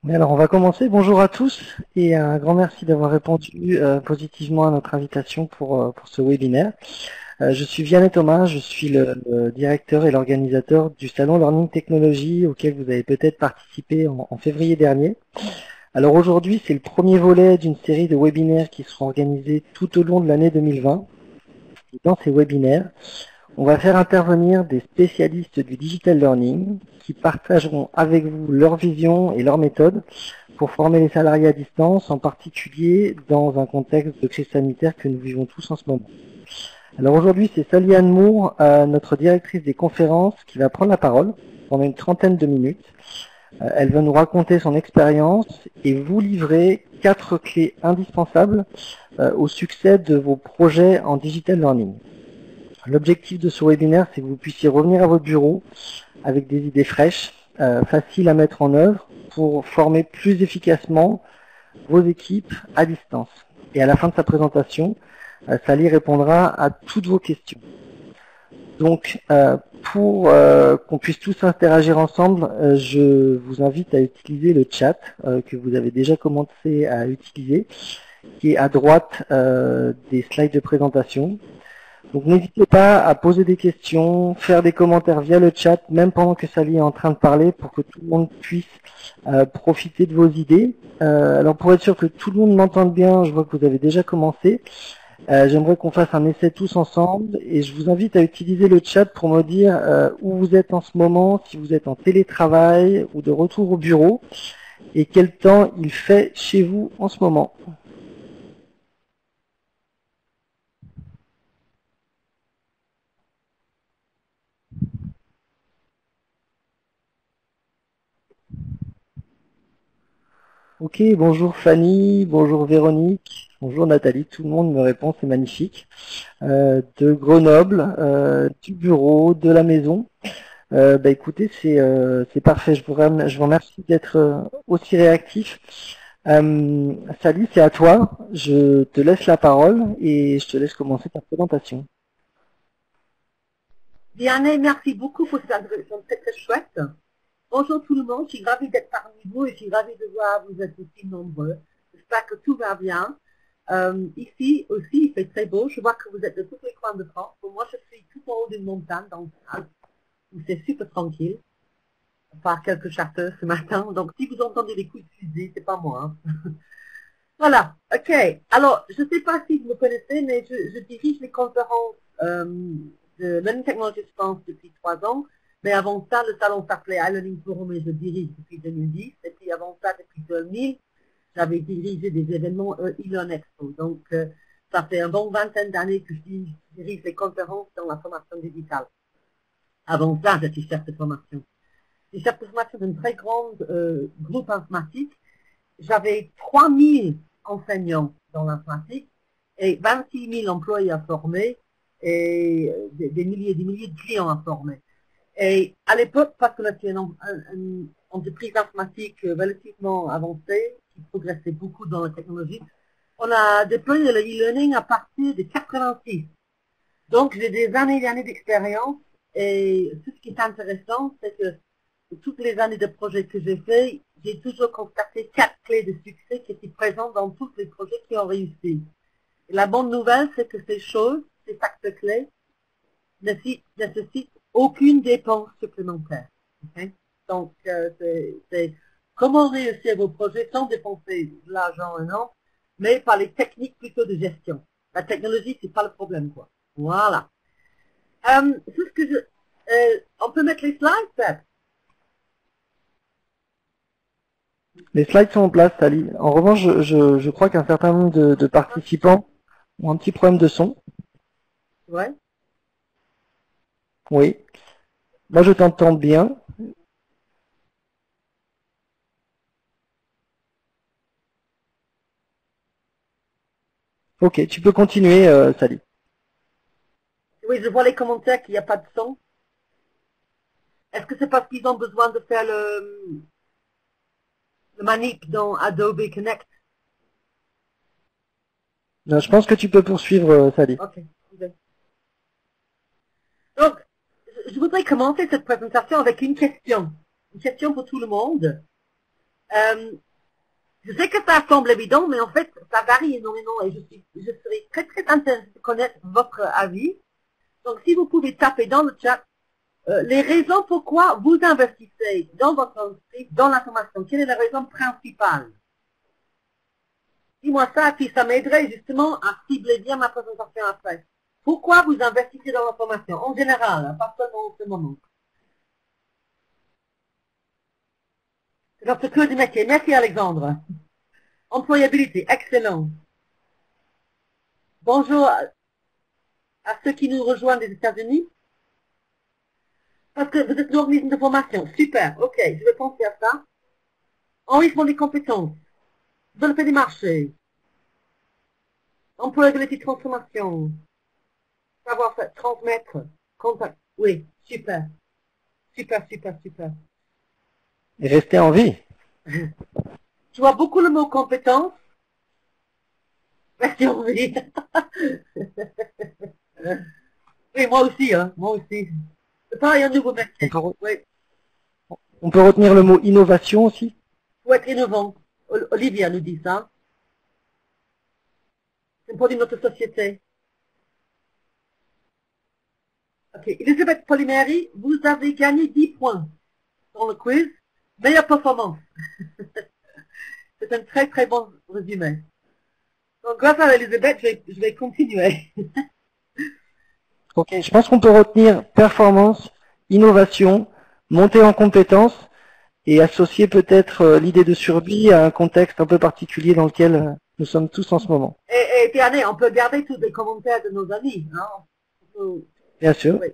Alors, on va commencer. Bonjour à tous et un grand merci d'avoir répondu positivement à notre invitation pour ce webinaire. Je suis Vianney Thomas, je suis le directeur et l'organisateur du salon Learning Technology auquel vous avez peut-être participé en février dernier. Alors aujourd'hui, c'est le premier volet d'une série de webinaires qui seront organisés tout au long de l'année 2020. Et dans ces webinaires, on va faire intervenir des spécialistes du digital learning qui partageront avec vous leur vision et leurs méthodes pour former les salariés à distance, en particulier dans un contexte de crise sanitaire que nous vivons tous en ce moment. Alors aujourd'hui, c'est Sally Ann Moore, notre directrice des conférences, qui va prendre la parole pendant une trentaine de minutes. Elle va nous raconter son expérience et vous livrer 4 clés indispensables au succès de vos projets en digital learning. L'objectif de ce webinaire, c'est que vous puissiez revenir à votre bureau avec des idées fraîches, faciles à mettre en œuvre pour former plus efficacement vos équipes à distance. Et à la fin de sa présentation, Sally répondra à toutes vos questions. Donc, pour qu'on puisse tous interagir ensemble, je vous invite à utiliser le chat que vous avez déjà commencé à utiliser, qui est à droite des slides de présentation. Donc n'hésitez pas à poser des questions, faire des commentaires via le chat, même pendant que Sally est en train de parler, pour que tout le monde puisse profiter de vos idées. Alors pour être sûr que tout le monde m'entende bien, je vois que vous avez déjà commencé. J'aimerais qu'on fasse un essai tous ensemble et je vous invite à utiliser le chat pour me dire où vous êtes en ce moment, si vous êtes en télétravail ou de retour au bureau, et quel temps il fait chez vous en ce moment. Ok, bonjour Fanny, bonjour Véronique, bonjour Nathalie, tout le monde me répond, c'est magnifique. De Grenoble, du bureau, de la maison. Écoutez, c'est parfait, je vous remercie d'être aussi réactif. Sally, c'est à toi, je te laisse la parole et je te laisse commencer ta présentation. Vianney, merci beaucoup pour cette introduction très très chouette. Bonjour tout le monde, je suis ravie d'être parmi vous et je suis ravie de voir vous êtes aussi nombreux. J'espère que tout va bien. Ici aussi, il fait très beau. Je vois que vous êtes de tous les coins de France. Pour moi, je suis tout en haut d'une montagne dans le Alpes où c'est super tranquille, par quelques charters ce matin. Donc, si vous entendez des coups de fusil, c'est pas moi. Hein. Voilà, ok. Alors, je ne sais pas si vous me connaissez, mais je dirige les conférences de Learning Technology France depuis 3 ans. Mais avant ça, le salon s'appelait iLearning Forum et je dirige depuis 2010. Et puis avant ça, depuis 2000, j'avais dirigé des événements e-learn Expo. Donc, ça fait un bon vingtaine d'années que je dirige les conférences dans la formation digitale. Avant ça, j'étais chef de formation. J'étais chef de formation d'un très grand groupe informatique. J'avais 3000 enseignants dans l'informatique et 26 000 employés à former et des milliers de clients à former. Et à l'époque, parce qu'on était une entreprise informatique relativement avancée, qui progressait beaucoup dans la technologie, on a déployé le e-learning à partir de 86. Donc, j'ai des années et des années d'expérience et tout ce qui est intéressant, c'est que toutes les années de projets que j'ai fait, j'ai toujours constaté 4 clés de succès qui étaient présentes dans tous les projets qui ont réussi. Et la bonne nouvelle, c'est que ces choses, ces facteurs clés, nécessitent aucune dépense supplémentaire. Okay? Donc, c'est comment réussir vos projets sans dépenser de l'argent non, mais par les techniques plutôt de gestion. La technologie, c'est pas le problème, quoi. Voilà. C'est ce que on peut mettre les slides, peut-être. Les slides sont en place, Sally. En revanche, je crois qu'un certain nombre de participants ont un petit problème de son. Ouais. Oui. Moi, je t'entends bien. Ok, tu peux continuer, Sally. Oui, je vois les commentaires qu'il n'y a pas de son. Est-ce que c'est parce qu'ils ont besoin de faire le manip dans Adobe Connect? Non, je pense que tu peux poursuivre, Sally. Ok. Donc, je voudrais commencer cette présentation avec une question. Une question pour tout le monde. Euh, je sais que ça semble évident, mais en fait, ça varie énormément et je serais très très intéressée de connaître votre avis. Donc, si vous pouvez taper dans le chat les raisons pourquoi vous investissez dans votre entreprise, dans la formation. Quelle est la raison principale? Dis-moi ça, puis ça m'aiderait justement à cibler bien ma présentation après. Pourquoi vous investissez dans la formation? En général, hein, pas seulement en ce moment. C'est notre cœur du métier. Merci Alexandre. Employabilité, excellent. Bonjour à ceux qui nous rejoignent des États-Unis. Parce que vous êtes l'organisme de formation. Super, ok, je vais penser à ça. Enrichissement des compétences. Développer des marchés. Employabilité, transformation. Savoir faire, transmettre. Contact. Oui, super. Super, super, super. Et rester en vie. Tu vois beaucoup le mot compétence. Merci, oui. Oui, moi aussi, hein, moi aussi. C'est pareil, un nouveau métier. Oui. On peut retenir le mot innovation aussi. Faut être innovant. Olivia nous dit ça. C'est un produit de notre société. Ok. Elisabeth Polimeri, vous avez gagné 10 points dans le quiz. Meilleure performance. C'est un très très bon résumé. Donc grâce à Elisabeth, je vais continuer. Ok, je pense qu'on peut retenir performance, innovation, montée en compétences et associer peut-être l'idée de survie à un contexte un peu particulier dans lequel nous sommes tous en ce moment. Et puis Anne, on peut garder tous les commentaires de nos amis. Hein? Bien sûr. Oui,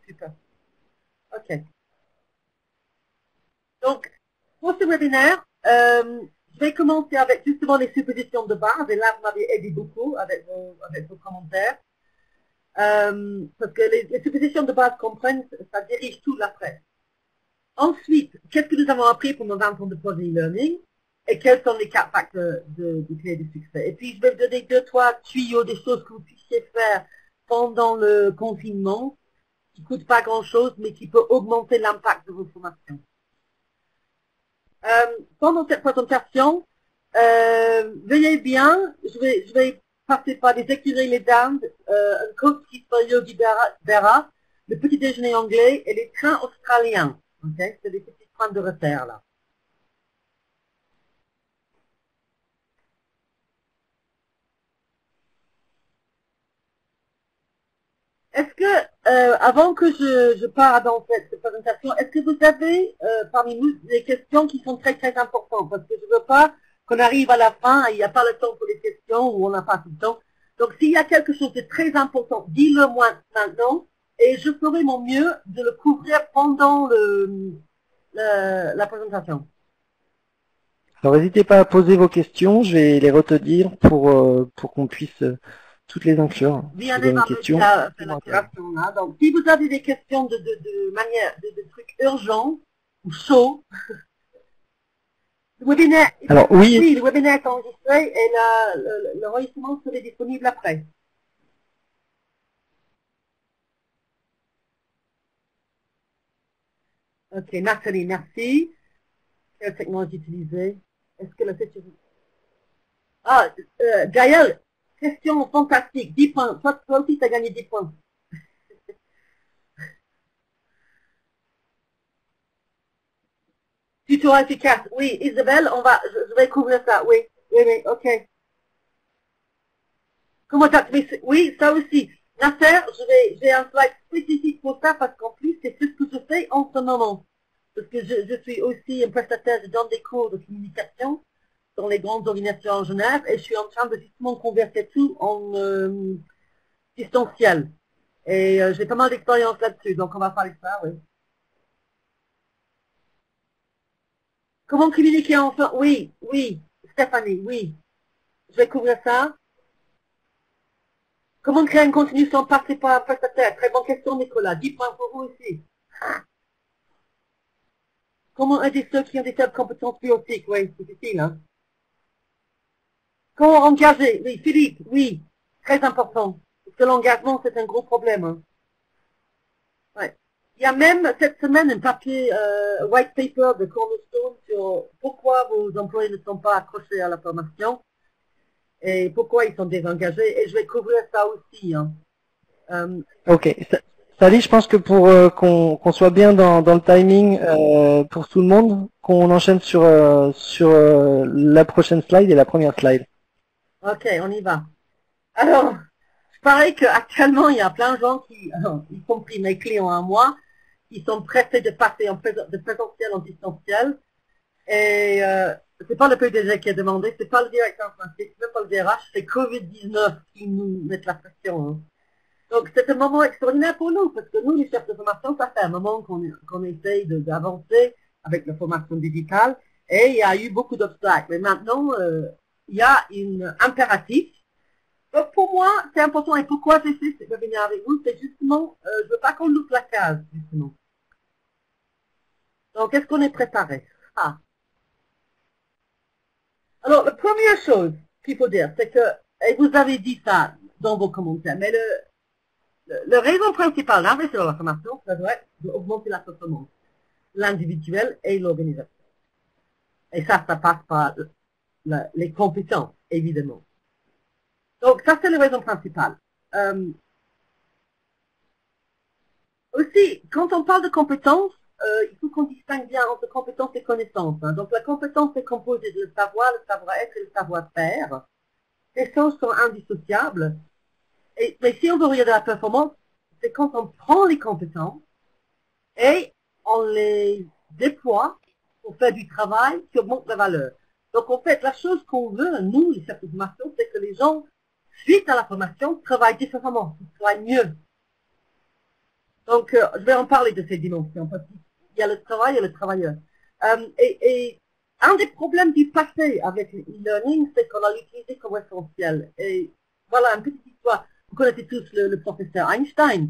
super. Ok. Donc, pour ce webinaire, je vais commencer avec justement les suppositions de base. Et là, vous m'avez aidé beaucoup avec vos commentaires. Parce que les suppositions de base comprennent, ça dirige tout l'après. Ensuite, qu'est-ce que nous avons appris pendant 20 ans de project learning et quels sont les 4 facteurs de clé de succès. Et puis, je vais vous donner 2-3 tuyaux des choses que vous puissiez faire pendant le confinement qui ne coûtent pas grand-chose, mais qui peut augmenter l'impact de vos formations. Pendant cette présentation, veuillez bien, je vais passer par les écuries, les dames, un coach qui s'appelle Yogi Berra, le petit déjeuner anglais et les trains australiens. Okay? C'est des petits trains de repère là. Est-ce que, avant que je pars dans cette présentation, est-ce que vous avez parmi nous des questions qui sont très très importantes? Parce que je ne veux pas qu'on arrive à la fin et il n'y a pas le temps pour les questions ou on n'a pas tout le temps. Donc s'il y a quelque chose de très important, dis-le moi maintenant et je ferai mon mieux de le couvrir pendant la présentation. Alors n'hésitez pas à poser vos questions, je vais les retenir pour qu'on puisse toutes les inclure. Vianney va me faire la curation là. Donc si vous avez des questions de manière, de trucs urgents ou chauds, le webinaire, alors, oui, le webinaire est enregistré et l'enregistrement serait disponible après. Ok, Nathalie, merci. Quelle technologie utiliser? Est-ce que la sécurité... Ah, Gaël, question fantastique, 10 points. Toi aussi, tu as gagné 10 points. Tuto efficace, oui. Isabelle, je vais couvrir ça, oui. Oui, ok. Comment ça, oui, ça aussi. Nasser, j'ai un slide spécifique pour ça parce qu'en plus, c'est ce que je fais en ce moment. Parce que je suis aussi un prestataire, je donne des cours de communication dans les grandes organisations en Genève et je suis en train de justement convertir tout en distanciel. Et j'ai pas mal d'expérience là-dessus, donc on va parler de ça, oui. Comment communiquer enfin? Oui, oui, Stéphanie, oui. Je vais couvrir ça. Comment créer un contenu sans passer par un prestataire? Très bonne question, Nicolas. 10 points pour vous aussi. Comment aider ceux qui ont des faibles compétences biotiques? Oui, c'est difficile, hein. Comment engager? Oui, Philippe, oui. Très important. Parce que l'engagement, c'est un gros problème. Hein. Ouais. Il y a même cette semaine un papier, white paper de Cornerstone sur pourquoi vos employés ne sont pas accrochés à la formation et pourquoi ils sont désengagés. Et je vais couvrir ça aussi. Hein. Ok. Sally, je pense que pour qu'on soit bien dans le timing pour tout le monde, qu'on enchaîne sur la prochaine slide et la première slide. Ok, on y va. Alors, je parie qu'actuellement, il y a plein de gens qui, y compris mes clients à moi, qui sont pressés de passer de présentiel en distanciel. Et c'est pas le PDG qui a demandé, c'est pas le directeur français, c'est pas le DRH, c'est Covid-19 qui nous met la pression. Hein. Donc c'est un moment extraordinaire pour nous, parce que nous, les chefs de formation, ça fait un moment qu'on essaye d'avancer avec la formation digitale, et il y a eu beaucoup d'obstacles. Mais maintenant, il y a une impératif. Donc pour moi, c'est important. Et pourquoi j'ai fait ce webinaire avec vous, c'est justement, je veux pas qu'on loupe la case, justement. Donc, est-ce qu'on est préparé? Ah. Alors, la première chose qu'il faut dire, c'est que, et vous avez dit ça dans vos commentaires, mais le raison principale d'investir dans la formation, ça doit être d'augmenter la performance, l'individuel et l'organisation. Et ça passe par les compétences, évidemment. Donc, ça, c'est la raison principale. Aussi, quand on parle de compétences, il faut qu'on distingue bien entre compétences et connaissances. Hein. Donc, la compétence est composée de savoir, le savoir-être et le savoir-faire. Ces choses sont indissociables. Mais si on veut regarder la performance, c'est quand on prend les compétences et on les déploie pour faire du travail qui augmente la valeur. Donc, en fait, la chose qu'on veut, nous, les chefs de formation, c'est que les gens, suite à la formation, travaillent différemment, travaillent mieux. Donc, je vais en parler de ces dimensions, parce qu'il y a le travail et le travailleur. Et un des problèmes du passé avec l'e-learning, c'est qu'on a l'utilisé comme essentiel. Et voilà, une petite histoire. Vous connaissez tous le professeur Einstein.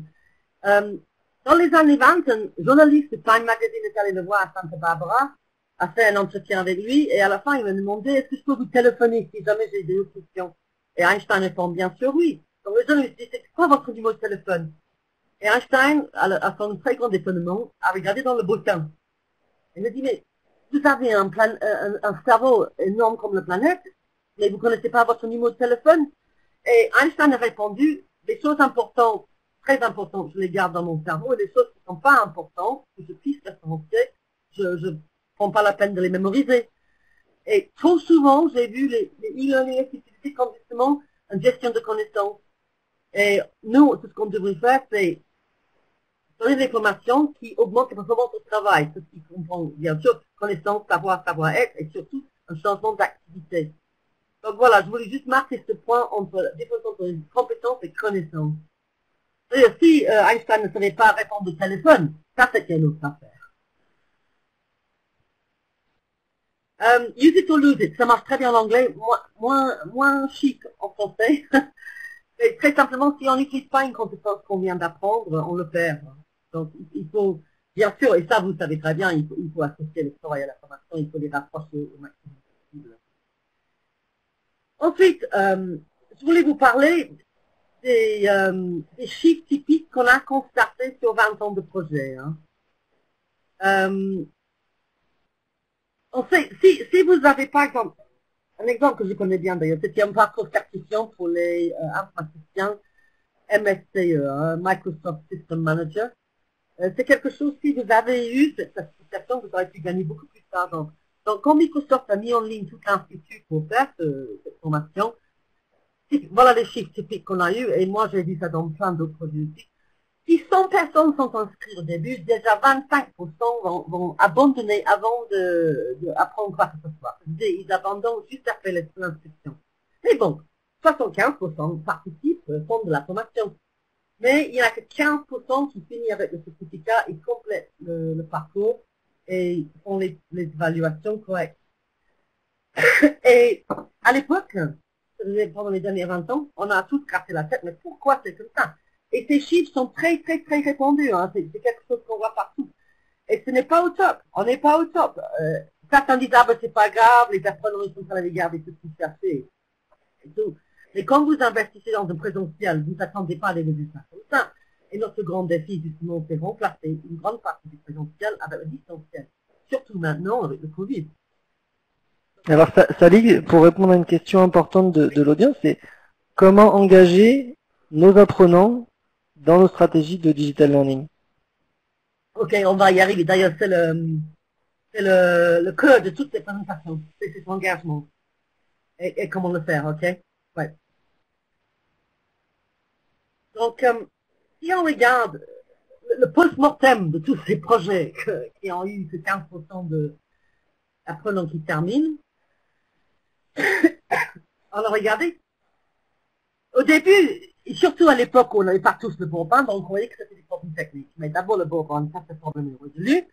Dans les années 20, un journaliste de Time Magazine est allé le voir à Santa Barbara, a fait un entretien avec lui, et à la fin, il m'a demandé, est-ce que je peux vous téléphoner si jamais j'ai des questions? Et Einstein répond bien sûr oui. Donc le journaliste dit, c'est quoi votre numéro de téléphone? Et Einstein, à son très grand étonnement, a regardé dans le bouquin. Il me dit, mais vous avez un cerveau énorme comme la planète, mais vous ne connaissez pas votre numéro de téléphone? Et Einstein a répondu, les choses importantes, très importantes, je les garde dans mon cerveau, et les choses qui ne sont pas importantes, que je puisse référencer, je ne prends pas la peine de les mémoriser. Et trop souvent, j'ai vu les e-learning utilisés comme justement une gestion de connaissances. Et nous, tout ce qu'on devrait faire, c'est donner des formations qui augmentent la performance au travail, ce qui comprend bien sûr connaissance, savoir, savoir-être, et surtout un changement d'activité. Donc voilà, je voulais juste marquer ce point entre la différence entre compétence et connaissance. C'est-à-dire, si Einstein ne savait pas répondre au téléphone, ça c'était une autre affaire. Use it or lose it, ça marche très bien en anglais, moins chic en français. Et très simplement, si on n'utilise pas une compétence qu'on vient d'apprendre, on le perd. Donc, il faut, bien sûr, et ça vous savez très bien, il faut associer le travail à la formation, il faut les rapprocher au maximum possible. Ensuite, je voulais vous parler des chiffres typiques qu'on a constatés sur 20 ans de projet. Hein. On sait, si vous avez par exemple, un exemple que je connais bien d'ailleurs, c'était un parcours certifiant pour les informaticiens MSCE, hein, Microsoft System Manager. C'est quelque chose, si vous avez eu cette certification, vous aurez pu gagner beaucoup plus d'argent. Donc, quand Microsoft a mis en ligne tout l'institut pour faire cette formation, voilà les chiffres typiques qu'on a eus, et moi j'ai vu ça dans plein d'autres projets aussi. Si 100 personnes sont inscrites au début, déjà 25% vont abandonner avant d'apprendre quoi que ce soit. Ils abandonnent juste après l'inscription. Mais bon, 75% participent, font de la formation. Mais il n'y a que 15% qui finissent avec le certificat et complètent le parcours et font les évaluations correctes. Et à l'époque, pendant les derniers 20 ans, on a tous cassé la tête, mais pourquoi c'est comme ça? Et ces chiffres sont très, très, très répandus. Hein. C'est quelque chose qu'on voit partout. Et ce n'est pas au top. On n'est pas au top. Certains disent, ah ben c'est pas grave, les personnes sont à la garder tout ce qu'ils cherchaient. Et tout. Mais quand vous investissez dans un présentiel, vous n'attendez pas des résultats comme ça. Et notre grand défi, justement, c'est remplacer une grande partie du présentiel avec le distanciel. Surtout maintenant avec le Covid. Alors, Sally, pour répondre à une question importante de l'audience, c'est comment engager nos apprenants dans nos stratégies de digital learning? Ok, on va y arriver. D'ailleurs, c'est le cœur de toutes ces présentations. C'est cet engagement. Et comment le faire, ok? Ouais. Donc, si on regarde le post-mortem de tous ces projets qui ont eu que 15% d'apprenants qui terminent, on a regardé. Au début, et surtout à l'époque où on n'avait pas tous le bourbon, donc on croyait que c'était des problèmes techniques. Mais d'abord le bourbon, ça, ce problème est résolu.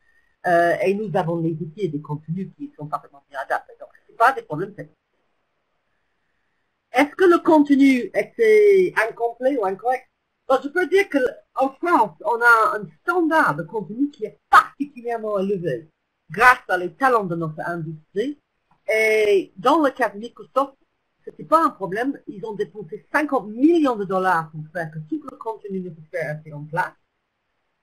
Et nous avons les outils et des contenus qui sont parfaitement bien adaptés. Donc, ce n'est pas des problèmes techniques. Est-ce que le contenu était incomplet ou incorrect? Bon, je peux dire qu'en France, on a un standard de contenu qui est particulièrement élevé grâce à les talents de notre industrie. Et dans le cas de Microsoft, c'était pas un problème. Ils ont dépensé 50 millions de dollars pour faire que tout le contenu nécessaire était en place.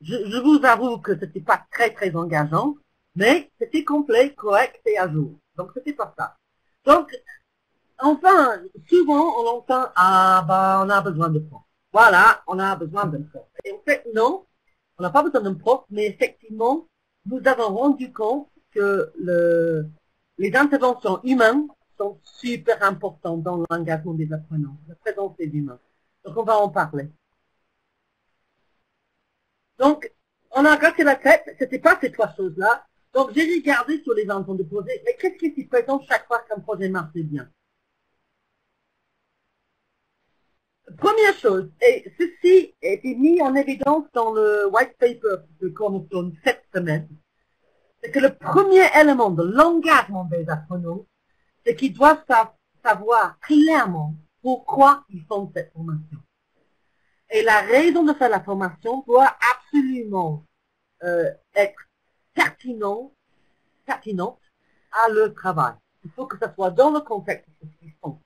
Je vous avoue que c'était pas très très engageant, mais c'était complet, correct et à jour. Donc c'était pas ça. Donc, enfin, souvent on entend, ah bah on a besoin de prof. Voilà, on a besoin d'un prof. Et en fait, non, on n'a pas besoin d'un prof, mais effectivement, nous avons rendu compte que les interventions humaines sont super importantes dans l'engagement des apprenants, la présence des humains. Donc on va en parler. Donc, on a gratté la tête, c'était pas ces trois choses-là. Donc j'ai regardé sur les ententes de projet, mais qu'est-ce qui s'y présente chaque fois qu'un projet marche bien? Première chose, et ceci a été mis en évidence dans le white paper de Cornerstone cette semaine, c'est que le premier élément de l'engagement des apprenants, c'est qu'ils doivent savoir clairement pourquoi ils font cette formation. Et la raison de faire la formation doit absolument être pertinente à leur travail. Il faut que ça soit dans le contexte de ce qu'ils font.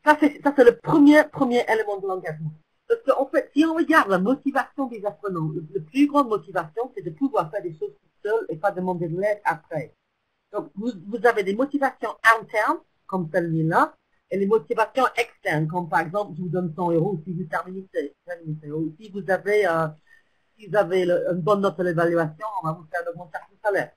Ça, c'est le premier élément de l'engagement. Parce qu'en fait, si on regarde la motivation des apprenants, la plus grande motivation, c'est de pouvoir faire des choses tout seul et pas demander de l'aide après. Donc, vous avez des motivations internes, comme celle-là, et les motivations externes, comme par exemple, je vous donne 100 euros si vous terminez, ou si vous avez, une bonne note à l'évaluation, on va vous faire une augmentation de salaire.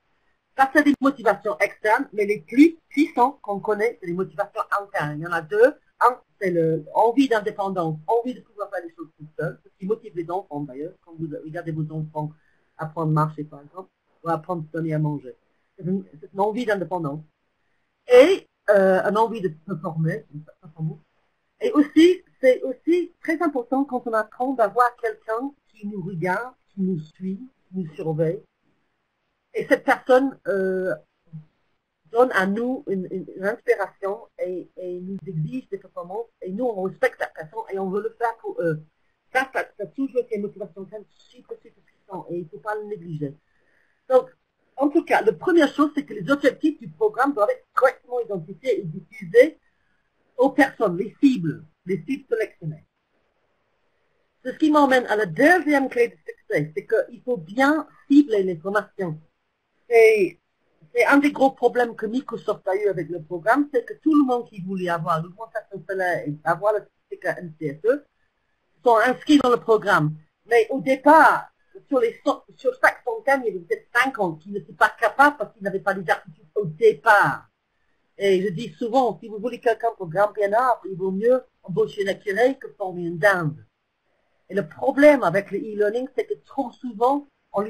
Ça, c'est des motivations externes, mais les plus puissants qu'on connaît, c'est les motivations internes. Il y en a deux. Un, c'est l'envie d'indépendance, envie de pouvoir faire les choses tout seul, ce qui motive les enfants d'ailleurs, quand vous regardez vos enfants apprendre à marcher par exemple, ou apprendre à se donner à manger. C'est une envie d'indépendance. Et une envie de performer, et aussi, c'est aussi très important quand on apprend d'avoir quelqu'un qui nous regarde, qui nous suit, qui nous surveille. Et cette personne donne à nous une inspiration et nous exige des performances. Et nous, on respecte cette personne et on veut le faire pour eux. Ça a toujours été une motivation super puissante et il ne faut pas le négliger. Donc, en tout cas, la première chose, c'est que les objectifs du programme doivent être correctement identifiés et diffusés aux personnes, les cibles sélectionnées. C'est ce qui m'emmène à la deuxième clé de succès, c'est qu'il faut bien cibler les formations. C'est un des gros problèmes que Microsoft a eu avec le programme, c'est que tout le monde qui voulait avoir l'augmentation de salaire et avoir le certificat NCSE sont inscrits dans le programme. Mais au départ, sur chaque centaine, il y avait peut-être 50 qui n'étaient pas capables parce qu'ils n'avaient pas les aptitudes au départ. Et je dis souvent, si vous voulez quelqu'un pour grimper un arbre, il vaut mieux embaucher un écureuil que former une dinde. Et le problème avec le e-learning, c'est que trop souvent, on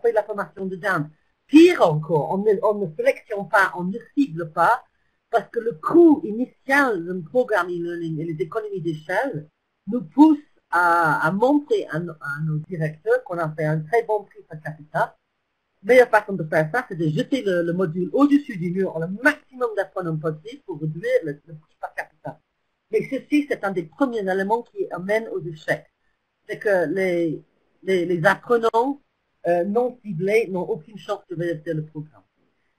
fait la formation de dinde. Pire encore, on ne sélectionne pas, on ne cible pas, parce que le coût initial d'un programme e-learning et les économies d'échelle nous poussent à montrer à nos directeurs qu'on a fait un très bon prix per capita. La meilleure façon de faire ça, c'est de jeter le module au-dessus du mur en le maximum d'apprenants possible pour réduire le prix per capita. Mais ceci, c'est un des premiers éléments qui amène aux échecs. C'est que les apprenants non ciblés n'ont aucune chance de réussir le programme.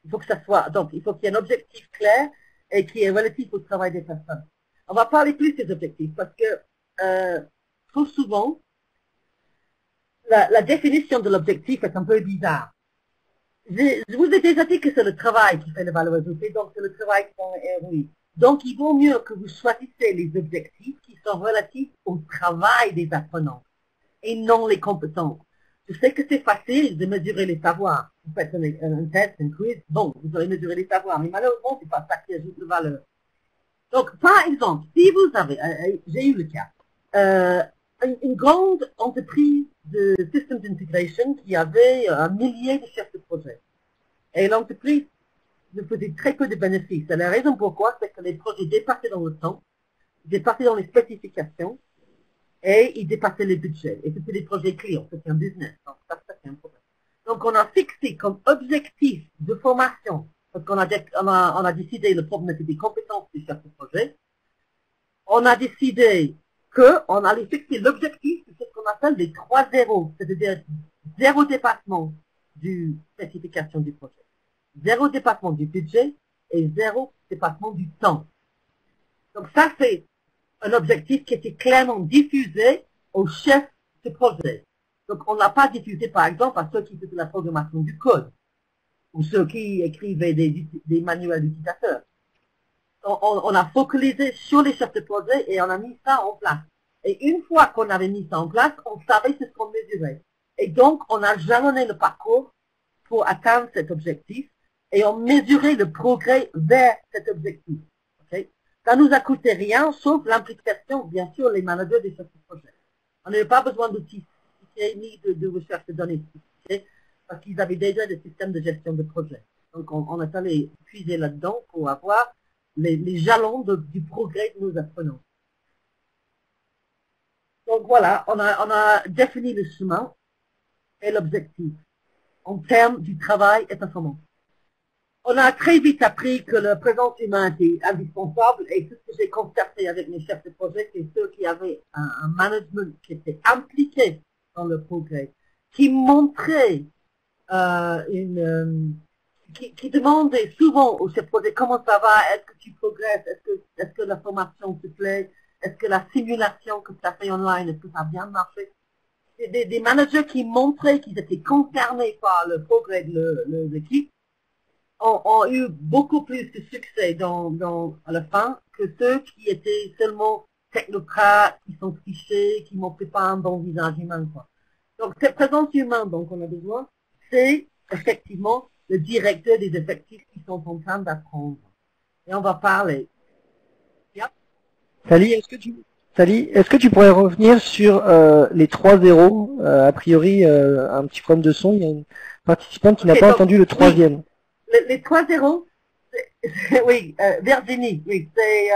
Il faut que ça soit, donc, il faut qu'il y ait un objectif clair et qui est relatif au travail des personnes. On va parler plus des objectifs parce que trop souvent, la définition de l'objectif est un peu bizarre. Je vous ai déjà dit que c'est le travail qui fait la valeur ajoutée, donc c'est le travail qui fait le ROI. Donc, il vaut mieux que vous choisissez les objectifs qui sont relatifs au travail des apprenants et non les compétences. Je sais que c'est facile de mesurer les savoirs. Vous faites un test, un quiz, bon, vous allez mesurer les savoirs, mais malheureusement, c'est pas ça qui ajoute de valeur. Donc, par exemple, si vous avez, j'ai eu le cas, une grande entreprise de Systems Integration qui avait un millier de chefs de projet. Et l'entreprise ne faisait très peu de bénéfices. Et la raison pourquoi, c'est que les projets dépassaient dans le temps, dépassaient dans les spécifications, et ils dépassaient les budgets. Et c'était des projets clients, c'était un business. Donc, ça c'est un problème. Donc, on a fixé comme objectif de formation, parce qu'on a décidé, le problème était des compétences du chef de projet, on a décidé qu'on allait fixer l'objectif de ce qu'on appelle les 3 zéros, c'est-à-dire 0 dépassement du spécification du projet, 0 dépassement du budget et 0 dépassement du temps. Donc ça, c'est un objectif qui était clairement diffusé aux chefs de projet. Donc on n'a pas diffusé, par exemple, à ceux qui faisaient la programmation du code ou ceux qui écrivaient des manuels d'utilisateurs. On a focalisé sur les chefs de projet et on a mis ça en place. Et une fois qu'on avait mis ça en place, on savait ce qu'on mesurait. Et donc, on a jalonné le parcours pour atteindre cet objectif et on mesurait le progrès vers cet objectif. Okay? Ça nous a coûté rien, sauf l'implication, bien sûr, les managers des chefs de projet. On n'avait pas besoin d'outils ni de recherche de données parce qu'ils avaient déjà des systèmes de gestion de projet. Donc, on est allé puiser là-dedans pour avoir les jalons du progrès de nos apprenants. Donc voilà, on a défini le chemin et l'objectif en termes du travail et performance. On a très vite appris que la présence humaine était indispensable et tout ce que j'ai constaté avec mes chefs de projet, c'est ceux qui avaient un management qui était impliqué dans le progrès, qui montrait qui demandait souvent aux chefs de projet comment ça va, est-ce que tu progresses, est-ce que la formation te plaît, est-ce que la simulation que tu as fait online, est-ce que ça a bien marché. Des managers qui montraient qu'ils étaient concernés par le progrès de l'équipe ont eu beaucoup plus de succès à la fin que ceux qui étaient seulement technocrates, qui sont fichés, qui ne montraient pas un bon visage humain, quoi. Donc cette présence humaine dont on a besoin, c'est effectivement le directeur des effectifs qui sont en train d'apprendre. Et on va parler. Yep. Sally, est-ce que tu pourrais revenir sur les 3 zéros a priori, un petit problème de son. Il y a une participante qui n'a pas entendu le troisième. Oui, les 3 zéros, oui, Virginie, oui, c'est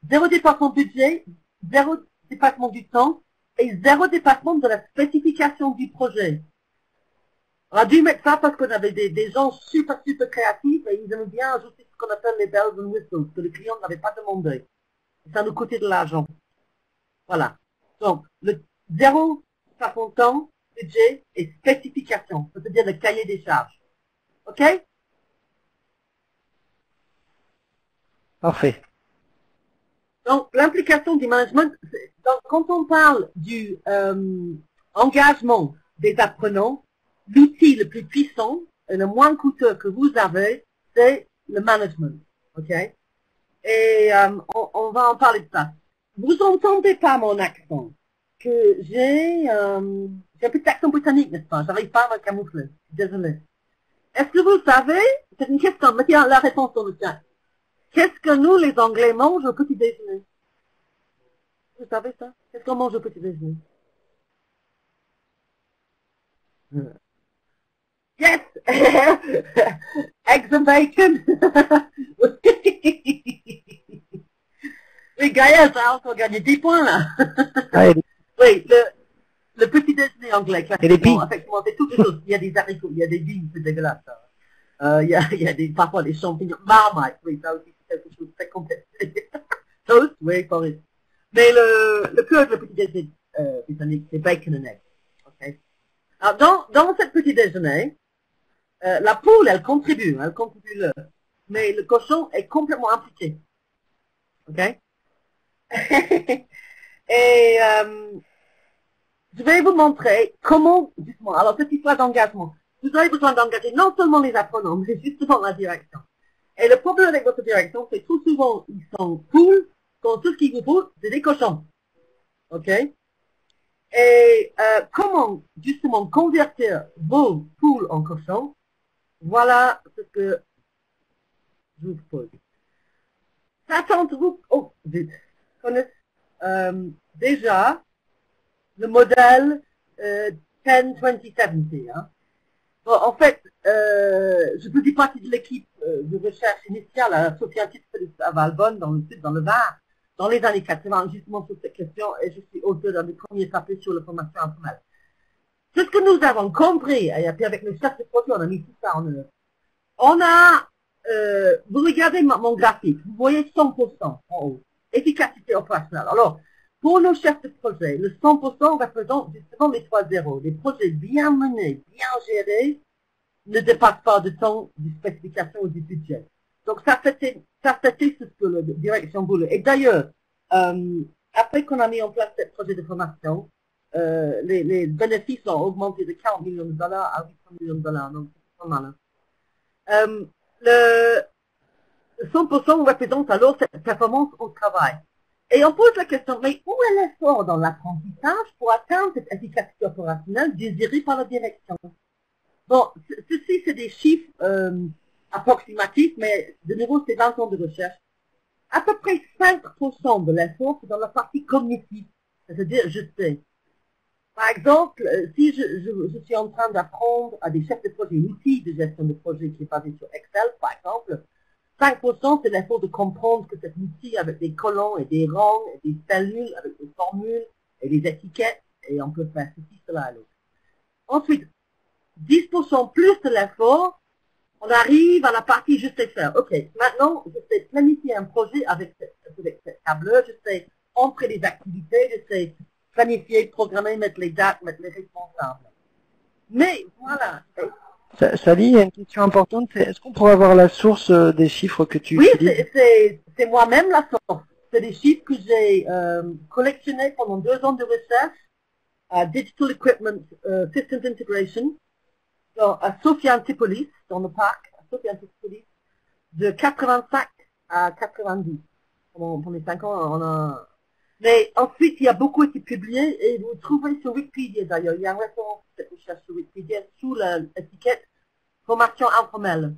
0 dépassement de budget, 0 dépassement du temps et 0 dépassement de la spécification du projet. On a dû mettre ça parce qu'on avait des gens super créatifs et ils aimaient bien ajouter ce qu'on appelle les bells and whistles, que le client n'avait pas demandé. Ça nous coûtait de l'argent. Voilà. Donc, le 0 dépassement de temps, budget et spécification, c'est-à-dire le cahier des charges. OK? Parfait. Donc, l'implication du management, quand on parle du engagement des apprenants, l'outil le plus puissant et le moins coûteux que vous avez, c'est le management. OK? Et on va en parler de ça. Vous entendez pas mon accent, que j'ai un peu d'accent britannique, n'est-ce pas? J'arrive pas à me camoufler. Désolé. Est-ce que vous savez, c'est une question, mettez la réponse dans le chat. Qu'est-ce que nous, les Anglais, mangent au petit déjeuner? Vous savez ça? Qu'est-ce qu'on mange au petit déjeuner? Yes! Eggs and bacon! Oui, Gaël, ça a encore gagné 10 points, là. Oui, le petit déjeuner anglais, classiquement, effectivement, c'est toutes les choses. Il y a des haricots, il y a des vignes, c'est dégueulasse, ça. Il y a parfois des champignons, marmite, oui, ça aussi, c'est quelque chose de très complexe. Toast, oui, correct. Mais le cœur de le petit déjeuner britannique, c'est bacon and eggs. Okay. Alors, dans cette petit déjeuner, la poule, elle contribue l'œuf. Mais le cochon est complètement impliqué. OK? Et je vais vous montrer comment, justement, alors cette histoire d'engagement, vous avez besoin d'engager non seulement les apprenants, mais justement la direction. Et le problème avec votre direction, c'est que tout souvent, ils sont cool, quand tout ce qu'il vous faut, c'est des cochons. OK? Et comment, justement, convertir vos poules en cochons, voilà ce que je vous pose. Certains d'entre vous, connaissent déjà le modèle 10-20-70. Hein. Bon, en fait, je faisais partie de l'équipe de recherche initiale à la Société scientifique à Valbonne, dans le sud, dans le Var, dans les années 80, justement sur cette question, et je suis auteur d'un des premiers papiers sur la formation informelle. C'est ce que nous avons compris, et puis avec le chef de projet, on a mis tout ça en œuvre. On a, vous regardez mon graphique, vous voyez 100% en haut, efficacité opérationnelle. Alors, pour nos chefs de projet, le 100% représente justement les 3 zéros. Les projets bien menés, bien gérés, ne dépassent pas de temps, de spécification ou du budget. Donc ça c'était ce que la direction voulait. Et d'ailleurs, après qu'on a mis en place ce projet de formation, les bénéfices ont augmenté de 40 millions de dollars à 800 millions de dollars. Donc c'est pas mal. Hein. Le 100% représente alors cette performance au travail. Et on pose la question, mais où est l'effort dans l'apprentissage pour atteindre cette efficacité opérationnelle désirée par la direction? Bon, ceci, c'est des chiffres approximatifs, mais de nouveau, c'est 20 ans de recherche. À peu près 5% de l'effort, c'est dans la partie cognitive, c'est-à-dire je sais. Par exemple, si je suis en train d'apprendre à des chefs de projet, un outil de gestion de projet qui est basé sur Excel, par exemple, 5% c'est l'effort de comprendre que cet outil avec des colonnes et des rangs et des cellules avec des formules et des étiquettes, et on peut faire ceci, cela et l'autre. Ensuite, 10% plus de l'effort, on arrive à la partie je sais faire. Ok, maintenant, je sais planifier un projet avec cette tableur, je sais entrer les activités, je sais planifier, programmer, mettre les dates, mettre les responsables. Mais voilà. Sally, il y a une question importante, c'est est-ce qu'on pourrait avoir la source des chiffres que tu utilises? Oui, c'est moi-même la source. C'est des chiffres que j'ai collectionnés pendant 2 ans de recherche à Digital Equipment Systems Integration à Sophia Antipolis, dans le parc, à Sophia Antipolis, de 85 à 90. Pendant les 5 ans, on a... Mais ensuite, il y a beaucoup été publié et vous trouvez sur Wikipédia d'ailleurs. Il y a un référence de cette recherche sur Wikipédia sous l'étiquette formation informelle.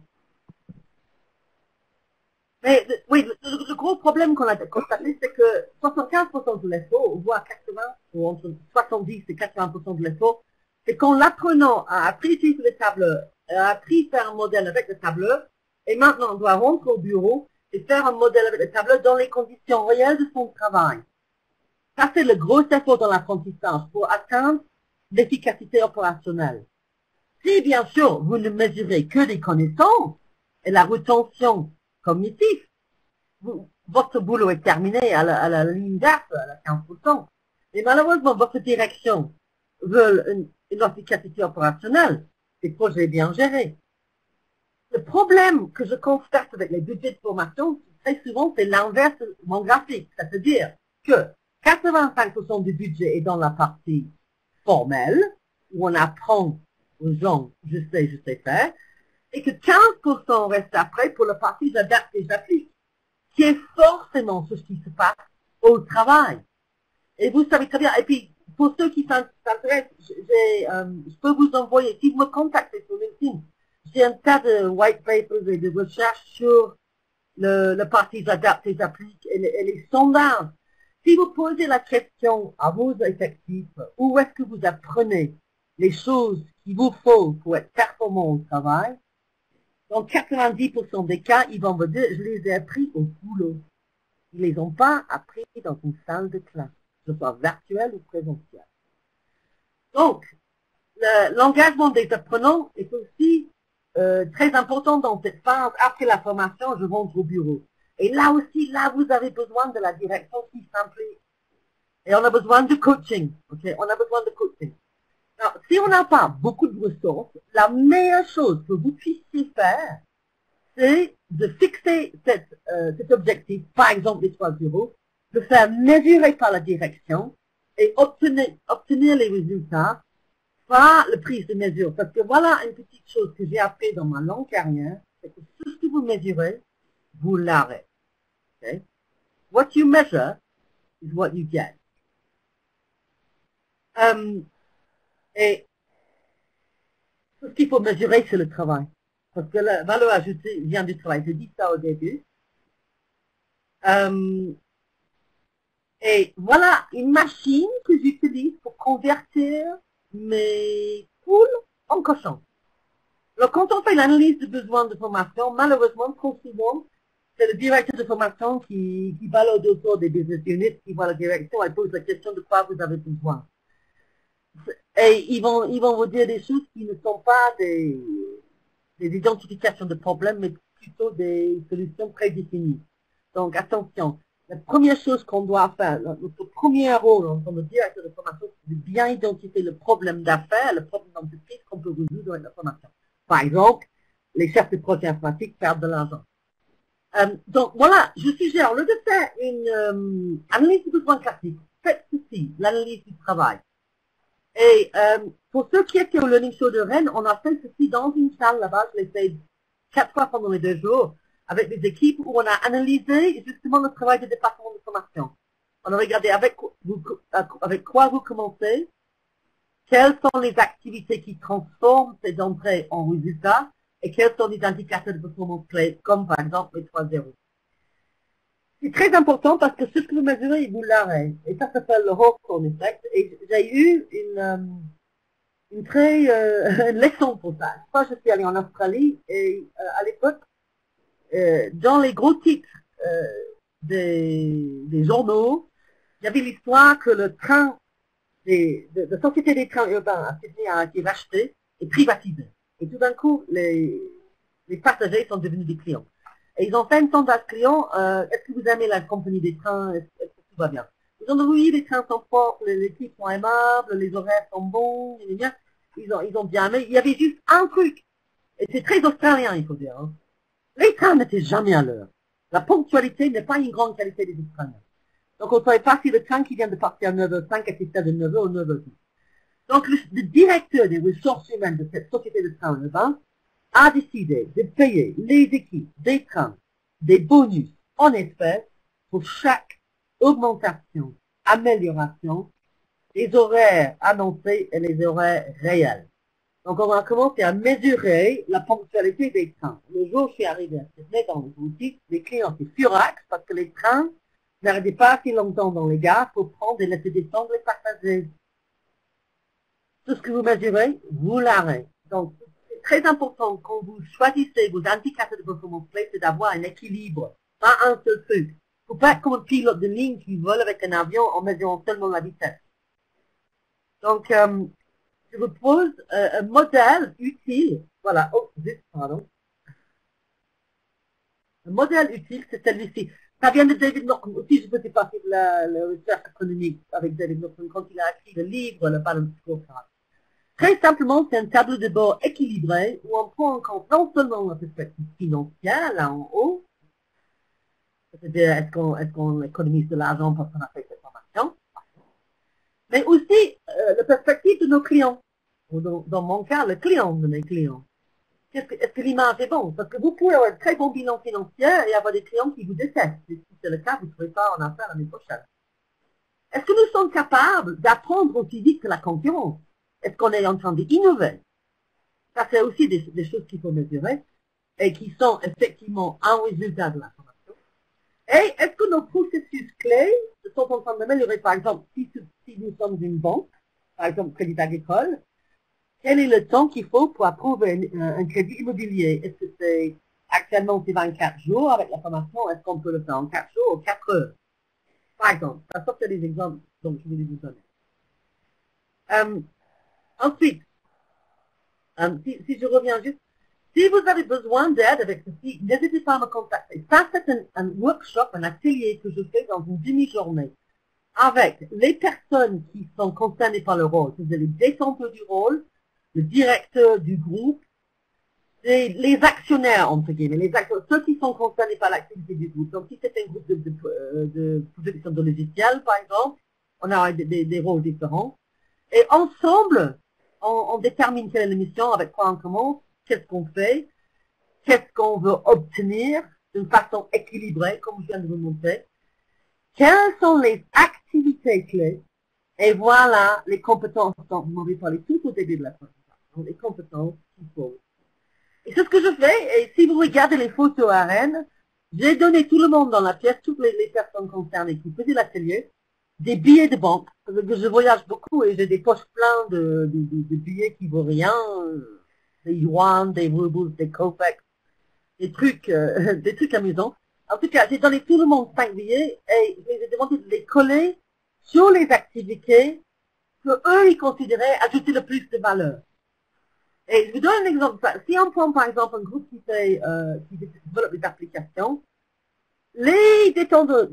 Mais oui, le gros problème qu'on a constaté, c'est que 75% de l'effort, voire 80, ou entre 70 et 80% de l'effort, c'est quand l'apprenant a appris à utiliser le tableur, a appris à faire un modèle avec le tableur, et maintenant on doit rentrer au bureau et faire un modèle avec le tableur dans les conditions réelles de son travail. Ça, c'est le gros effort dans l'apprentissage pour atteindre l'efficacité opérationnelle. Si, bien sûr, vous ne mesurez que les connaissances et la rétention cognitive, votre boulot est terminé à la ligne d'arc, à la 15%. Mais malheureusement, votre direction veut une efficacité opérationnelle, des projets bien gérés. Le problème que je constate avec les budgets de formation, très souvent, c'est l'inverse de mon graphique. C'est-à-dire que 85% du budget est dans la partie formelle, où on apprend aux gens, je sais faire, et que 15% reste après pour la partie j'adapte et j'applique, qui est forcément ce qui se passe au travail. Et vous savez très bien, et puis, pour ceux qui s'intéressent, je peux vous envoyer, si vous me contactez sur LinkedIn, j'ai un tas de white papers et de recherches sur le parti j'adapte et j'applique et les sondages. Si vous posez la question à vos effectifs, où est-ce que vous apprenez les choses qu'il vous faut pour être performant au travail, dans 90% des cas, ils vont vous dire, je les ai appris au boulot. Ils ne les ont pas appris dans une salle de classe, que ce soit virtuelle ou présentielle. Donc, l'engagement des apprenants est aussi très important dans cette phase. Après la formation, je rentre au bureau. Et là aussi, vous avez besoin de la direction qui s'implique. Et on a besoin de coaching. Okay? On a besoin de coaching. Alors, si on n'a pas beaucoup de ressources, la meilleure chose que vous puissiez faire, c'est de fixer cet objectif, par exemple les 3 euros, de faire mesurer par la direction et obtenir les résultats par la prise de mesure. Parce que voilà une petite chose que j'ai appris dans ma longue carrière, c'est que tout ce que vous mesurez, vous l'aurez. Okay? What you measure is what you get. Et tout ce qu'il faut mesurer, c'est le travail. Parce que la valeur ajoutée vient du travail. Je dis ça au début. Et voilà une machine que j'utilise pour convertir mes poules en cochons. Alors, quand on fait l'analyse de besoins de formation, malheureusement, trop souvent, c'est le directeur de formation qui balade autour des business units, qui voit la direction et pose la question de quoi vous avez besoin. Et ils vont vous dire des choses qui ne sont pas des identifications de problèmes, mais plutôt des solutions prédéfinies. Donc, attention. La première chose qu'on doit faire, notre premier rôle en tant que directeur de formation, c'est de bien identifier le problème d'affaires, le problème d'entreprise qu'on peut résoudre avec la formation. Par exemple, les chefs de projet informatique perdent de l'argent. Donc voilà, je suggère, au lieu de faire une analyse de besoins classique, faites ceci, l'analyse du travail. Et pour ceux qui étaient au Learning Show de Rennes, on a fait ceci dans une salle là-bas, je l'ai fait 4 fois pendant les 2 jours, avec des équipes où on a analysé justement le travail du département de formation. On a regardé avec quoi vous commencez, quelles sont les activités qui transforment ces entrées en résultats et quels sont les indicateurs de performance clés, comme par exemple les 3-0. C'est très important parce que ce que vous mesurez, vous l'aurez. Et ça s'appelle le Hawthorne Effect. Et j'ai eu une leçon pour ça. Moi, je suis allée en Australie et à l'époque, dans les gros titres des journaux, il y avait l'histoire que le train de Société des trains urbains à Sydney a été racheté et privatisé. Et tout d'un coup, les passagers sont devenus des clients. Et ils ont fait un sondage client, est-ce que vous aimez la compagnie des trains, est-ce que tout va bien? Ils ont dit oui, les trains sont propres, les équipes sont aimables, les horaires sont bons, ils ont bien aimé. Il y avait juste un truc, et c'est très australien, il faut dire. Hein. Les trains n'étaient jamais à l'heure. La ponctualité n'est pas une grande qualité des Australiens. Donc on ne savait pas si le train qui vient de partir à 9h05 était de 9h ou 9h10. Donc le directeur des ressources humaines de cette société de train urbain a décidé de payer les équipes des trains des bonus en espèces pour chaque augmentation, amélioration des horaires annoncés et les horaires réels. Donc on a commencé à mesurer la ponctualité des trains. Le jour où je suis arrivé à Sydney dans les boutiques, les clients étaient furax parce que les trains n'arrêtaient pas assez longtemps dans les gares pour prendre et laisser descendre les passagers. Tout ce que vous mesurez, vous l'aurez. Donc, c'est très important quand vous choisissez vos indicateurs de performance clés, c'est d'avoir un équilibre, pas un seul truc. Il ne faut pas être comme un pilote de ligne qui vole avec un avion en mesurant seulement la vitesse. Donc, je vous pose un modèle utile. Voilà, pardon. Un modèle utile, c'est celui-ci. Ça vient de David Norton. Aussi, je faisais partie de la recherche économique avec David Norton quand il a écrit le livre, le Balance Scorecard. Très simplement, c'est un tableau de bord équilibré où on prend en compte non seulement la perspective financière, là en haut, c'est-à-dire est-ce qu'on économise de l'argent parce qu'on a fait cette formation, mais aussi la perspective de nos clients, ou dans mon cas, le client de mes clients. Est-ce que l'image est bonne? Parce que vous pouvez avoir un très bon bilan financier et avoir des clients qui vous détestent. Si c'est le cas, vous ne serez pas en affaires l'année prochaine. Est-ce que nous sommes capables d'apprendre aussi vite que la concurrence? Est-ce qu'on est en train d'innover? Ça, c'est aussi des choses qu'il faut mesurer et qui sont effectivement un résultat de la formation. Et est-ce que nos processus clés sont en train d'améliorer? Par exemple, si nous sommes une banque, par exemple Crédit Agricole, quel est le temps qu'il faut pour approuver un crédit immobilier? Est-ce que c'est actuellement c'est 24 jours avec la formation? Est-ce qu'on peut le faire en 4 jours ou 4 heures? Par exemple, ça c'est des exemples dont je voulais vous donner. Ensuite, si je reviens juste, si vous avez besoin d'aide avec ceci, n'hésitez pas à me contacter. Ça, c'est un workshop, un atelier que je fais dans une demi-journée avec les personnes qui sont concernées par le rôle. C'est-à-dire les détenteurs du rôle, le directeur du groupe, les actionnaires, entre guillemets, ceux qui sont concernés par l'activité du groupe. Donc, si c'est un groupe de production de logiciels, par exemple, on a des rôles différents. Et ensemble, on détermine quelle est la mission, avec quoi on commence, qu'est-ce qu'on fait, qu'est-ce qu'on veut obtenir d'une façon équilibrée, comme je viens de vous montrer. Quelles sont les activités clés? Et voilà les compétences dont vous m'avez parlé tout au début de la présentation, les compétences qu'il faut. Et c'est ce que je fais, et si vous regardez les photos à Rennes, j'ai donné tout le monde dans la pièce, toutes les personnes concernées qui faisaient l'atelier, des billets de banque, parce que je voyage beaucoup et j'ai des poches pleines de billets qui vaut rien, des yuan, des roubles, des kopecks, des trucs amusants. En tout cas, j'ai donné tout le monde 5 billets et je les ai demandé de les coller sur les activités que eux ils considéraient ajouter le plus de valeur. Et je vous donne un exemple. Si on prend par exemple un groupe qui développe des applications, les détenteurs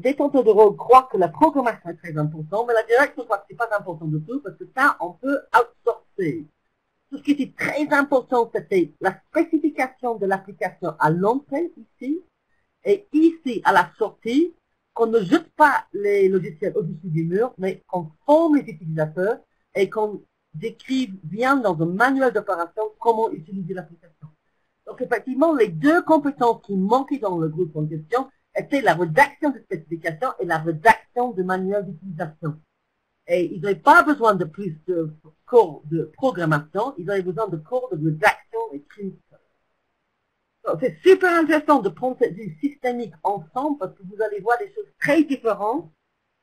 de rôle croient que la programmation est très importante, mais la direction croit que c'est pas important du tout parce que ça, on peut outsourcer. Tout ce qui était très important, c'était la spécification de l'application à l'entrée ici, et ici à la sortie, qu'on ne jette pas les logiciels au-dessus du mur, mais qu'on forme les utilisateurs et qu'on décrive bien dans un manuel d'opération comment utiliser l'application. Donc effectivement, les deux compétences qui manquaient dans le groupe en question étaient la rédaction de spécifications et la rédaction de manuels d'utilisation. Et ils n'avaient pas besoin de plus de cours de programmation, ils avaient besoin de cours de rédaction écrite. C'est super intéressant de prendre cette vue systémique ensemble parce que vous allez voir des choses très différentes,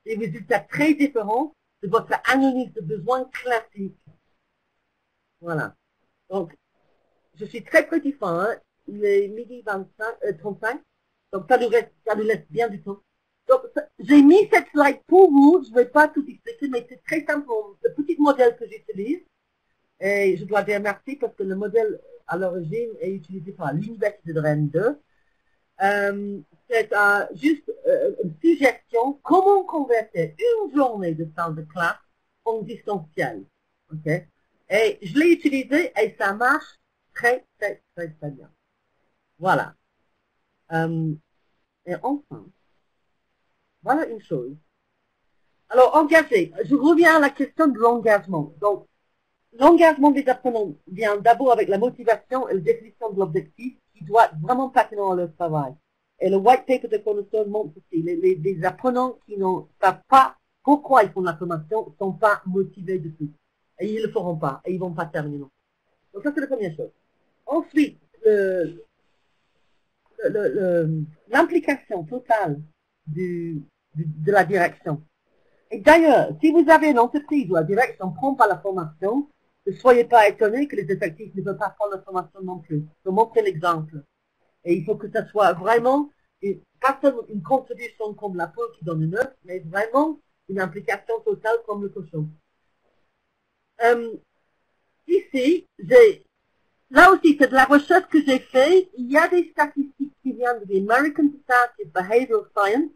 des résultats très différents de votre analyse de besoins classique. Voilà. Donc, je suis très petit fin, hein. Il est midi 35, donc ça nous laisse bien du temps. Donc, j'ai mis cette slide pour vous, je ne vais pas tout expliquer, mais c'est très simple, le petit modèle que j'utilise, et je dois dire merci parce que le modèle à l'origine est utilisé par l'Université de Rennes 2. C'est juste une suggestion, comment convertir une journée de salle de classe en distanciel. Okay? Et je l'ai utilisé et ça marche très bien. Voilà. Et enfin, voilà une chose. Alors, engager. Je reviens à la question de l'engagement. Donc, l'engagement des apprenants vient d'abord avec la motivation et la définition de l'objectif qui doit être vraiment pertinent à leur travail. Et le white paper de Cornerstone montre aussi les apprenants qui ne savent pas pourquoi ils font la formation ne sont pas motivés du tout. Et ils ne le feront pas. Et ils ne vont pas terminer. Donc ça, c'est la première chose. Ensuite, l'implication totale de la direction. Et d'ailleurs, si vous avez une entreprise où la direction ne prend pas la formation, ne soyez pas étonnés que les effectifs ne veulent pas prendre la formation non plus. Je vais montrer l'exemple. Et il faut que ça soit vraiment, pas seulement une contribution comme la poule qui donne une œuf, mais vraiment une implication totale comme le cochon. Ici, là aussi, c'est de la recherche que j'ai faite. Il y a des statistiques qui viennent de l'American Society of Behavioral Science.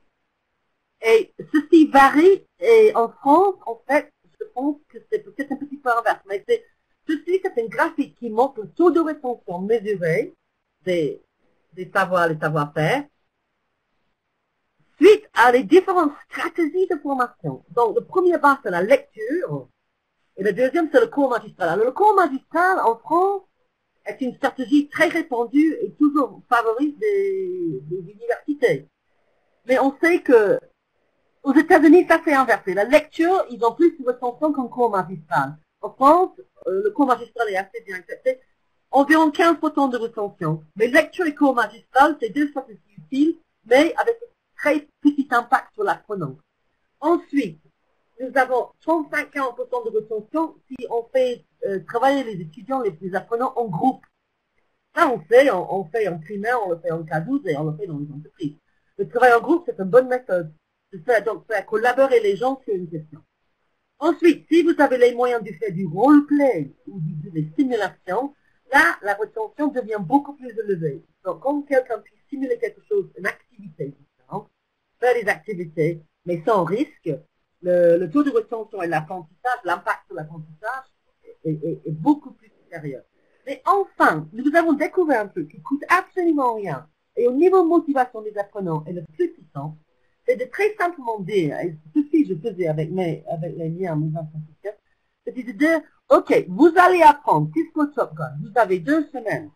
Et ceci varie. Et en France, en fait, je pense que c'est peut-être un petit peu inverse. Mais ceci, c'est un graphique qui montre le taux de rétention mesuré des savoirs, les savoir-faire, suite à les différentes stratégies de formation. Donc, le premier bas, c'est la lecture. Et le deuxième, c'est le cours magistral. Alors, le cours magistral, en France, est une stratégie très répandue et toujours favorise des universités. Mais on sait que aux États-Unis, ça s'est inversé. La lecture, ils ont plus de rétention qu'un cours magistral. En France, le cours magistral est assez bien accepté. Environ 15% de rétention. Mais lecture et cours magistral, c'est deux stratégies utiles, mais avec un très petit impact sur l'apprenant. Ensuite, nous avons 35-40% de rétention si on fait travailler les étudiants, les apprenants en groupe. Ça, on fait en primaire, on le fait en K12 et on le fait dans les entreprises. Le travail en groupe, c'est une bonne méthode. Donc, faire collaborer les gens sur une question. Ensuite, si vous avez les moyens de faire du roleplay ou des simulations, là, la rétention devient beaucoup plus élevée. Donc, quand quelqu'un peut simuler quelque chose, une activité différente, faire des activités, mais sans risque, le taux de rétention et l'apprentissage, l'impact sur l'apprentissage est beaucoup plus supérieur. Mais enfin, nous avons découvert un truc qui coûte absolument rien, et au niveau de motivation des apprenants est le plus puissant, c'est de très simplement dire, et ceci je faisais avec les liens, mes institutions, c'est de dire, ok, vous allez apprendre Cisco Top Gun, vous avez 2 semaines,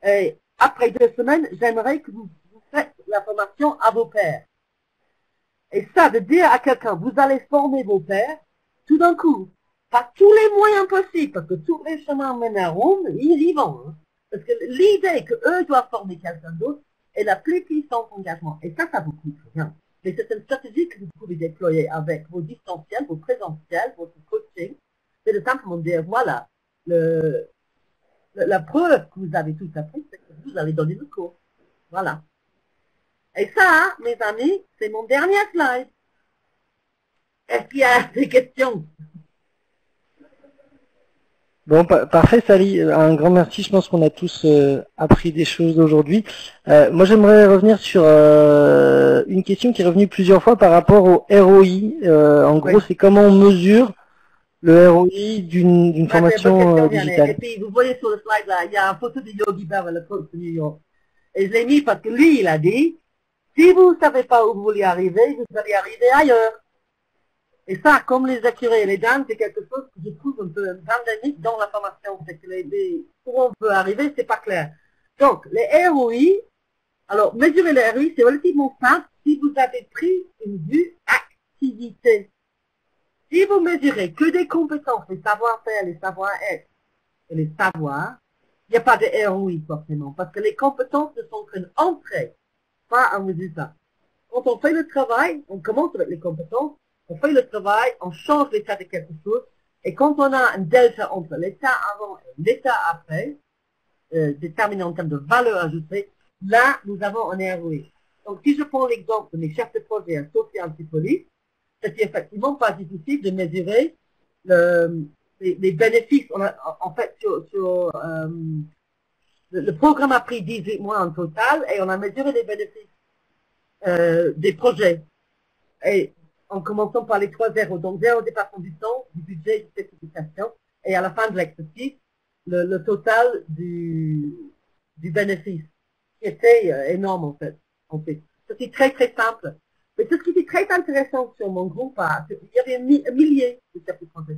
et après 2 semaines, j'aimerais que vous faites la formation à vos pairs. Et ça, de dire à quelqu'un, vous allez former vos pairs, tout d'un coup, par tous les moyens possibles, parce que tous les chemins mènent à Rome, ils y vont. Hein. Parce que l'idée qu'eux doivent former quelqu'un d'autre est la plus puissante engagement. Et ça vous coûte rien. Mais c'est une stratégie que vous pouvez déployer avec vos distanciels, vos présentiels, votre coaching. C'est de simplement dire, voilà, la preuve que vous avez tout appris, c'est que vous allez donner le cours. Voilà. Et ça, mes amis, c'est mon dernier slide. Est-ce qu'il y a des questions? Bon, parfait, Sally. Un grand merci. Je pense qu'on a tous appris des choses aujourd'hui. Moi, j'aimerais revenir sur une question qui est revenue plusieurs fois par rapport au ROI. En gros, c'est comment on mesure le ROI d'une formation digitale. Et puis, vous voyez sur le slide là, il y a une photo de Yogi Berra, le coach de New York. Et je l'ai mis parce que lui, il a dit, si vous ne savez pas où vous voulez arriver, vous allez arriver ailleurs. Et ça, comme les accurés et les dames, c'est quelque chose que je trouve un peu pandémique dans la formation. C'est que où on veut arriver, c'est pas clair. Donc, les ROI, alors, mesurer les ROI, c'est relativement simple si vous avez pris une vue activité. Si vous mesurez que des compétences, les savoir-faire, les savoir-être et les savoirs, il n'y a pas de ROI forcément, parce que les compétences ne sont qu'une entrée, pas un résultat. Quand on fait le travail, on commence avec les compétences, on fait le travail, on change l'état de quelque chose, et quand on a un delta entre l'état avant et l'état après, déterminé en termes de valeur ajoutée, là, nous avons un ROI. Donc, si je prends l'exemple de mes chefs de projet à Sophia Antipolis, c'est effectivement pas difficile de mesurer les bénéfices. En fait, le programme a pris 18 mois en total et on a mesuré les bénéfices des projets. Et en commençant par les 3 zéros, donc 0 dépassement du temps, du budget, de certification, et à la fin de l'exercice, le total du bénéfice, qui était énorme en fait. C'était très très simple. Mais ce qui était très intéressant sur mon groupe, il y avait un millier de chefs de projet.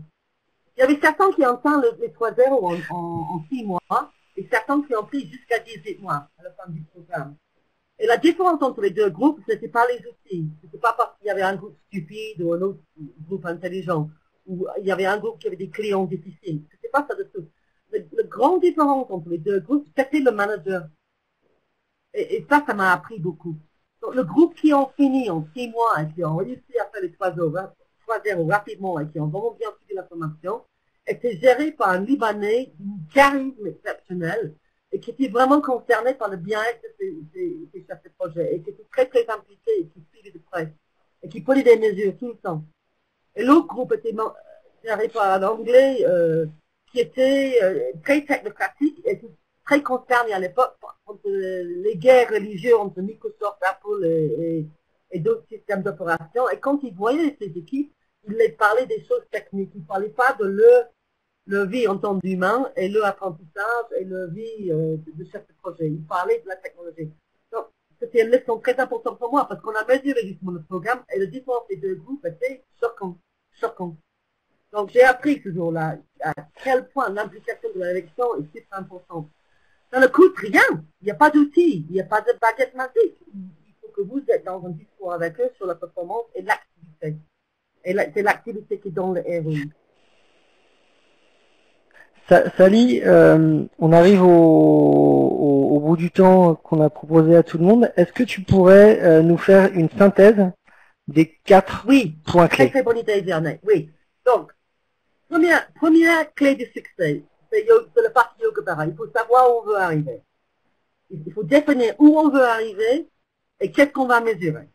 Il y avait certains qui ont atteint les 3 zéros en 6 mois, et certains qui ont pris jusqu'à 18 mois à la fin du programme. Et la différence entre les deux groupes, ce n'était pas les outils. Ce n'était pas parce qu'il y avait un groupe stupide ou un autre groupe intelligent, ou il y avait un groupe qui avait des clients difficiles. Ce n'était pas ça du tout. La grande différence entre les deux groupes, c'était le manager. Et ça m'a appris beaucoup. Donc, le groupe qui ont fini en 6 mois et qui ont réussi à faire les 3 zéros rapidement et qui ont vraiment bien suivi la formation, était géré par un Libanais d'un charisme exceptionnel et qui était vraiment concerné par le bien-être de ces chefs de projet et qui était très très impliqué et qui suivait de près et qui prenait des mesures tout le temps. Et l'autre groupe était géré par un Anglais qui était très technocratique et très concerné à l'époque entre les guerres religieuses entre Microsoft, Apple et d'autres systèmes d'opération. Et quand il voyait ces équipes, il les parlait des choses techniques. Il ne parlait pas de leur vie en tant d'humain et leur apprentissage et leur vie de chef de projet. Il parlait de la technologie. Donc, c'était une leçon très importante pour moi parce qu'on a mesuré justement le programme et la différence des deux groupes était choquant. Donc, j'ai appris ce jour-là à quel point l'implication de l'élection est super importante. Ça ne coûte rien. Il n'y a pas d'outils. Il n'y a pas de baguette magique. Il faut que vous êtes dans un discours avec eux sur la performance et l'activité. Et c'est l'activité qui donne le ROI. Sally, on arrive au bout du temps qu'on a proposé à tout le monde. Est-ce que tu pourrais nous faire une synthèse des 4 points clés? Très très bonne idée, Vianney. Oui. Donc, première clé du succès, c'est le parti Yogi Berra. Il faut savoir où on veut arriver. Il faut définir où on veut arriver et qu'est-ce qu'on va mesurer.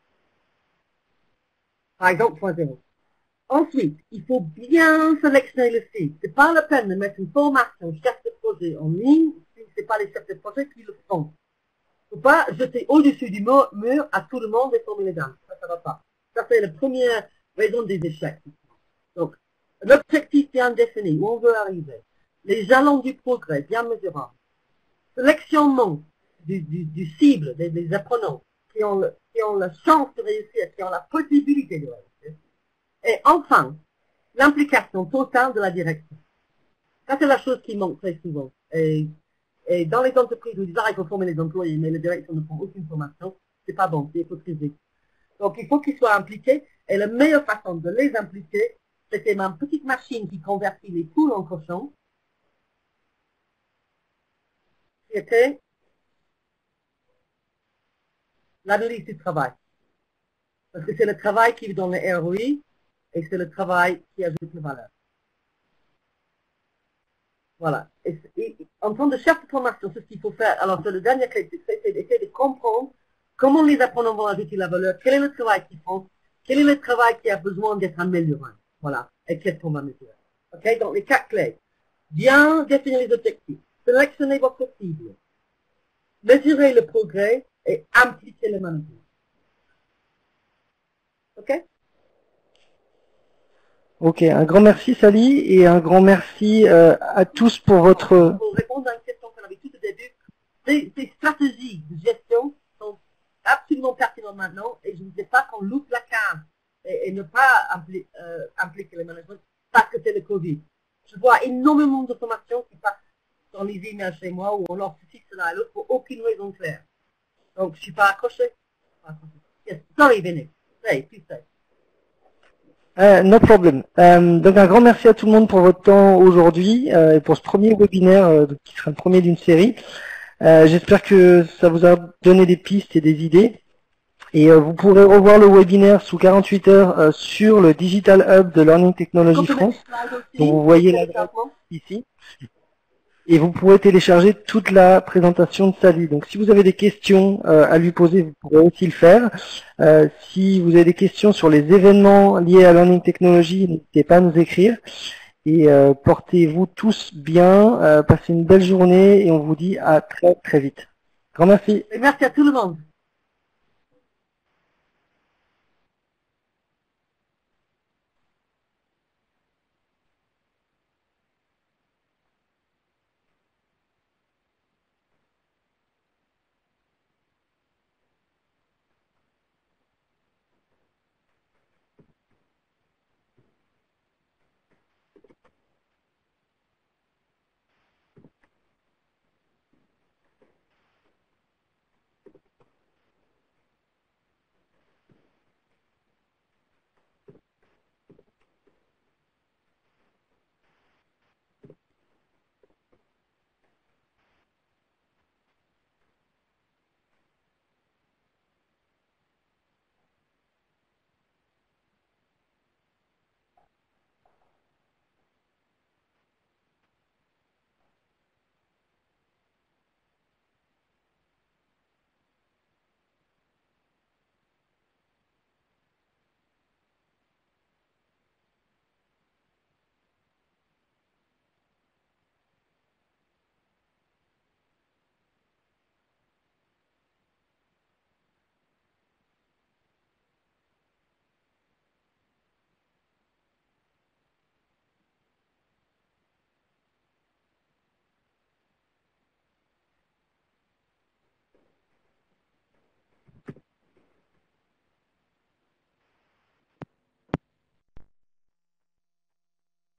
Par exemple, 3-0. Ensuite, il faut bien sélectionner le site. C'est pas la peine de mettre une formation chef de projet en ligne si c'est pas les chefs de projet qui le font. Il ne faut pas jeter au-dessus du mur à tout le monde et former les dames. Ça va pas. Ça, c'est la première raison des échecs. Donc, l'objectif bien défini, où on veut arriver. Les jalons du progrès bien mesurables. Sélectionnement du cible, des apprenants. qui ont la chance de réussir, qui ont la possibilité de réussir. Et enfin, l'implication totale de la direction. Ça, c'est la chose qui manque très souvent. Et dans les entreprises où ils disent, il faut former les employés, mais la direction ne prend aucune formation, c'est pas bon, c'est hypocrisie. Donc, il faut qu'ils soient impliqués, et la meilleure façon de les impliquer, c'était ma petite machine qui convertit les poules en cochons, qui était l'analyse du travail. Parce que c'est le travail qui donne le ROI, et c'est le travail qui ajoute la valeur. Voilà. Et en tant que chef de formation, ce qu'il faut faire, alors c'est le dernier clé, c'est d'essayer de comprendre comment les apprenants vont ajouter la valeur, quel est le travail qu'ils font, quel est le travail qui a besoin d'être amélioré. Voilà. Et qu'est-ce qu'on va améliorer. OK? Donc, les 4 clés. Bien définir les objectifs. Sélectionner votre cible. Mesurer le progrès et impliquer le management. OK? Ok, un grand merci Sally et un grand merci à tous pour votre... Pour répondre à une question qu'on avait tout au début, ces stratégies de gestion sont absolument pertinentes maintenant et je ne sais pas qu'on loupe la case et ne pas impliquer le management parce que c'est le Covid. Je vois énormément de formations qui passent dans les emails chez moi où on leur fixe cela et l'autre pour aucune raison claire. Donc, je ne suis pas accroché. Yes, sorry, Vinny. Please say. No problem. Donc un grand merci à tout le monde pour votre temps aujourd'hui et pour ce premier webinaire qui sera le premier d'une série. J'espère que ça vous a donné des pistes et des idées. Et vous pourrez revoir le webinaire sous 48 heures sur le Digital Hub de Learning Technology France. Donc vous voyez l'adresse ici. Et vous pourrez télécharger toute la présentation de Sally. Donc si vous avez des questions à lui poser, vous pourrez aussi le faire. Si vous avez des questions sur les événements liés à Learning Technology, n'hésitez pas à nous écrire. Et portez-vous tous bien, passez une belle journée et on vous dit à très très vite. Grand merci. Et merci à tout le monde.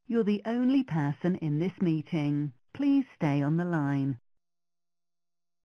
You're the only person in this meeting. Please stay on the line.